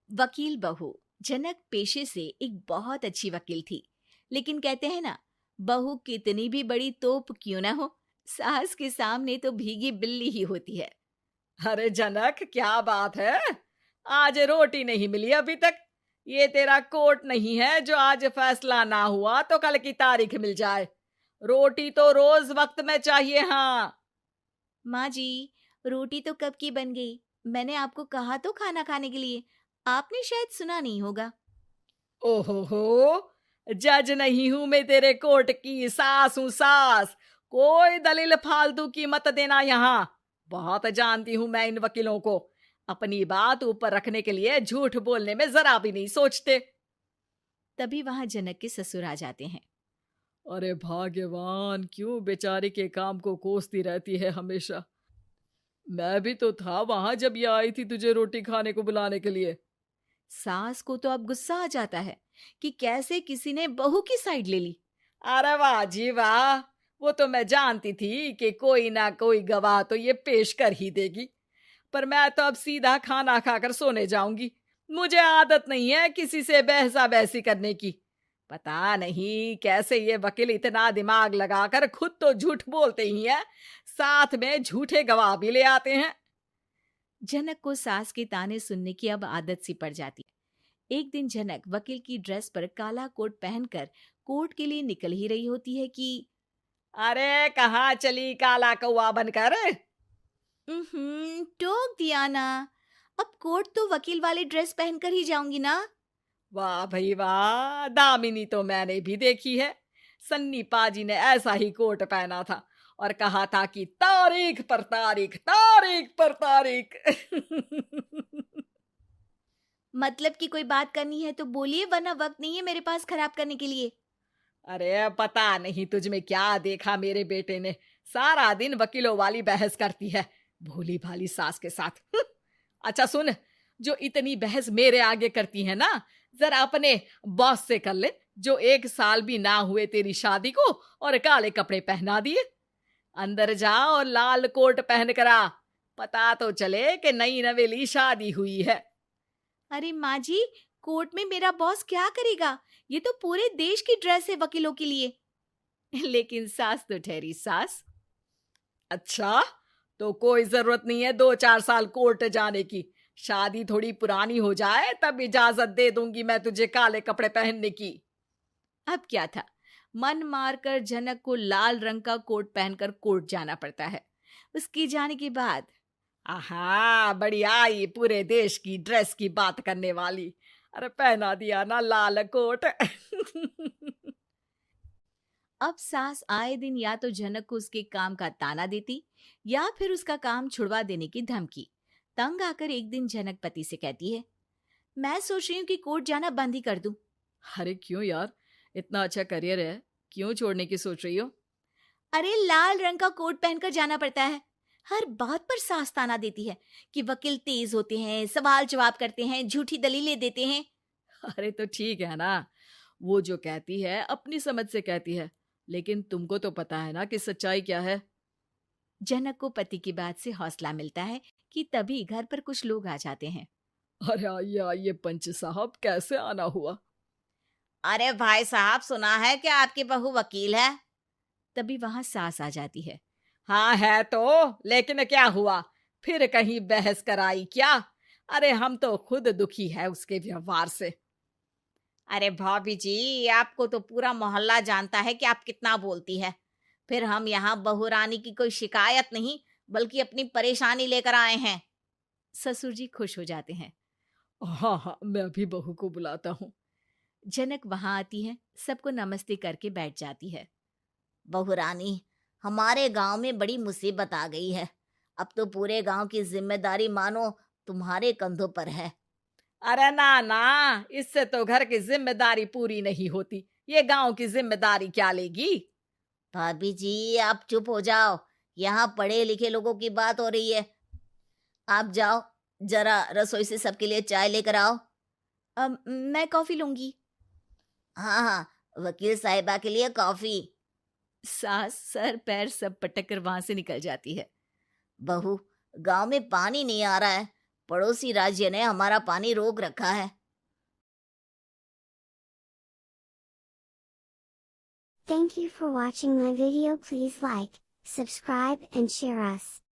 वकील बहू। जनक पेशे से एक बहुत अच्छी वकील थी, लेकिन कहते हैं ना, बहू कितनी भी बड़ी तोप क्यों ना हो, सास के सामने तो भीगी बिल्ली ही होती है। अरे जनक, क्या बात है? आज रोटी नहीं मिली अभी तक। ये तेरा कोर्ट नहीं है जो आज फैसला ना हुआ तो कल की तारीख मिल जाए। रोटी तो रोज वक्त में चाहिए। हाँ। माँ जी, रोटी तो कब की बन गई। मैंने आपको कहा तो खाना खाने के लिए, आपने शायद सुना नहीं होगा। ओहो हो, जज नहीं हूं मैं तेरे कोर्ट की, सास हूं सास। कोई दलील फालतू की मत देना यहाँ। बहुत जानती हूं मैं इन वकीलों को। अपनी बात ऊपर रखने के लिए झूठ बोलने में जरा भी नहीं सोचते। तभी वहां जनक के ससुर आ जाते हैं। अरे भाग्यवान, क्यों बेचारी के काम को कोसती रहती है हमेशा। मैं भी तो था वहां जब ये आई थी तुझे रोटी खाने को बुलाने के लिए। सास को तो अब गुस्सा आ जाता है कि कैसे किसी ने बहू की साइड ले ली। अरे वाह जी वाह। वो तो मैं जानती थी कि कोई ना कोई गवाह तो ये पेश कर ही देगी। पर मैं तो अब सीधा खाना खाकर सोने जाऊंगी। मुझे आदत नहीं है किसी से बहसा बहसी करने की। पता नहीं कैसे ये वकील इतना दिमाग लगाकर खुद तो झूठ बोलते ही हैं, साथ में झूठे गवाह भी ले आते हैं। जनक को सास के ताने सुनने की अब आदत सी पड़ जाती है। एक दिन जनक वकील की ड्रेस पर काला कोट पहनकर कोर्ट के लिए निकल ही रही होती है कि अरे कहाँ चली काला कौवा बनकर? टोक दिया ना। अब कोर्ट तो वकील वाली ड्रेस पहनकर ही जाऊंगी ना। वाह भाई वाह, दामिनी तो मैंने भी देखी है। सन्नी पाजी ने ऐसा ही कोट पहना था और कहा था कि तारीख पर तारीख, तारीख पर तारीख। मतलब कि कोई बात करनी है तो बोलिए, वरना वक्त नहीं है मेरे पास खराब करने के लिए। अरे पता नहीं तुझ में क्या देखा मेरे बेटे ने, सारा दिन वकीलों वाली बहस करती है, भोली भाली सास के साथ। अच्छा सुन, जो इतनी बहस मेरे आगे करती है ना, जरा अपने बॉस से कर ले, जो 1 साल भी ना हुए तेरी शादी को और काले कपड़े पहना दिए। अंदर जा और लाल कोट पहन कर आ, पता तो चले कि नई नवेली शादी हुई है। अरे माँ जी, कोर्ट में मेरा बॉस क्या करेगा? ये तो पूरे देश की ड्रेस है वकीलों के लिए। लेकिन सास तो ठहरी सास। अच्छा, तो कोई जरूरत नहीं है 2-4 साल कोर्ट जाने की। शादी थोड़ी पुरानी हो जाए तब इजाजत दे दूंगी मैं तुझे काले कपड़े पहनने की। अब क्या था, मन मारकर जनक को लाल रंग का कोट पहनकर कोर्ट जाना पड़ता है। उसके जाने के बाद आहा, बढ़िया, ये पूरे देश की ड्रेस की बात करने वाली। अरे पहना दिया ना लाल कोट। अब सास आए दिन या तो जनक को उसके काम का ताना देती, या फिर उसका काम छुड़वा देने की धमकी। तंग आकर एक दिन जनक पति से कहती है, मैं सोच रही हूँ कि कोर्ट जाना बंद ही कर दूं। अरे क्यों यार, इतना अच्छा करियर है, क्यों छोड़ने की सोच रही हो? अरे लाल रंग का कोट पहनकर जाना पड़ता है। हर बात पर सास ताना देती है कि वकील तेज होते हैं, सवाल जवाब करते हैं, झूठी दलीलें देते हैं। अरे तो ठीक है ना, वो जो कहती है अपनी समझ से कहती है, लेकिन तुमको तो पता है ना कि सच्चाई क्या है। जनक को पति की बात से हौसला मिलता है कि तभी घर पर कुछ लोग आ जाते हैं। अरे आइए पंच साहब, कैसे आना हुआ? अरे भाई साहब, सुना है कि आपकी बहू वकील है। तभी वहां सास आ जाती है। हाँ है तो, लेकिन क्या हुआ? फिर कहीं बहस कराई क्या? अरे हम तो खुद दुखी है उसके व्यवहार से। अरे भाभी जी, आपको तो पूरा मोहल्ला जानता है कि आप कितना बोलती है। फिर हम यहाँ बहू रानी की कोई शिकायत नहीं, बल्कि अपनी परेशानी लेकर आए हैं। ससुर जी खुश हो जाते हैं। हाँ हाँ, मैं अभी बहू को बुलाता हूँ। जनक वहां आती है, सबको नमस्ते करके बैठ जाती है। बहू रानी, हमारे गांव में बड़ी मुसीबत आ गई है। अब तो पूरे गांव की जिम्मेदारी मानो तुम्हारे कंधों पर है। अरे ना ना, इससे तो घर की जिम्मेदारी पूरी नहीं होती, ये गांव की जिम्मेदारी क्या लेगी? भाभी जी, आप चुप हो जाओ। यहाँ पढ़े लिखे लोगों की बात हो रही है। आप जाओ, जरा रसोई से सबके लिए चाय लेकर आओ। मैं कॉफी लूंगी। हाँ हाँ, वकील साहिबा के लिए कॉफी। सास सर पैर सब पटक कर वहां से निकल जाती है। बहू, गांव में पानी नहीं आ रहा है, पड़ोसी राज्य ने हमारा पानी रोक रखा है। Thank you for watching my video. Please like, subscribe and share us.